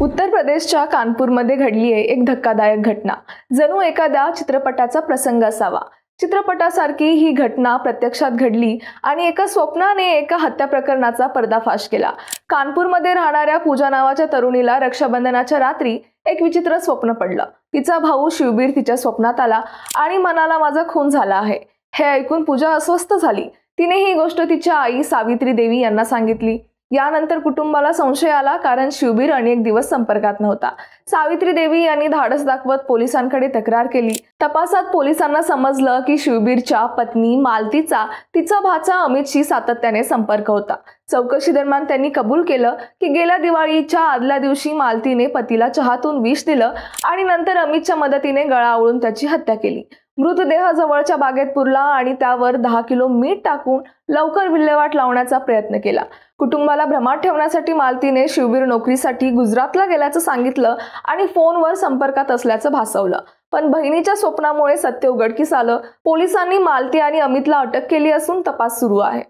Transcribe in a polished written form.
उत्तर प्रदेशच्या कानपूरमध्ये घडली आहे एक धक्कादायक घटना। जणू एखाद्या चित्रपटाचा प्रसंग असावा। चित्रपटासारखी ही घटना प्रत्यक्षात घडली आणि एका स्वप्नाने एका हत्या प्रकरणाचा पर्दाफाश केला। कानपूरमध्ये राहणाऱ्या पूजा नावाच्या तरुणीला रक्षाबंधनाच्या रात्री एक विचित्र स्वप्न पडलं। तिचा भाऊ शिवबीर तिच्या स्वप्नात आला आणि म्हणाला, माझा खून झाला आहे। हे ऐकून पूजा अस्वस्थ झाली। तिने ही गोष्ट तिच्या आई सावित्री देवी यांना सांगितली। यानंतर कुटुंबाला संशय आला, कारण शिवबीर अनेक दिवस संपर्कात नव्हता। सावित्री देवी यांनी धाडस दाखवत पोलिसांकडे तक्रार केली। तपासात पोलिसांना समजलं की शिवबीरच्या पत्नी मालतीचा तिचा भाचा अमितशी सातत्याने संपर्क होता। चौकशी दरम्यान त्यांनी कबूल केलं की गेल्या दिवाळीच्या आदल्या दिवशी मालतीने पतीला चहातून विष दिलं आणि नंतर अमितच्या मदतीने गळा आवळून त्याची हत्या केली। मृतदेह जवळच्या बागेत पुरला आणि त्यावर 10 किलो मीठ टाकून लवकर विल्हेवाट लावण्याचा प्रयत्न केला। कुटुंबाला भ्रमात ठेवण्यासाठी मालतीने शिवबीर नोकरीसाठी गुजरातला गेल्याचं सांगितलं आणि फोनवर संपर्कात असल्याचं भासवलं। पण बहिणीच्या स्वप्नामुळे सत्य उघडकीस आलं। पोलिसांनी मालती आणि अमितला अटक केली असून तपास सुरू आहे।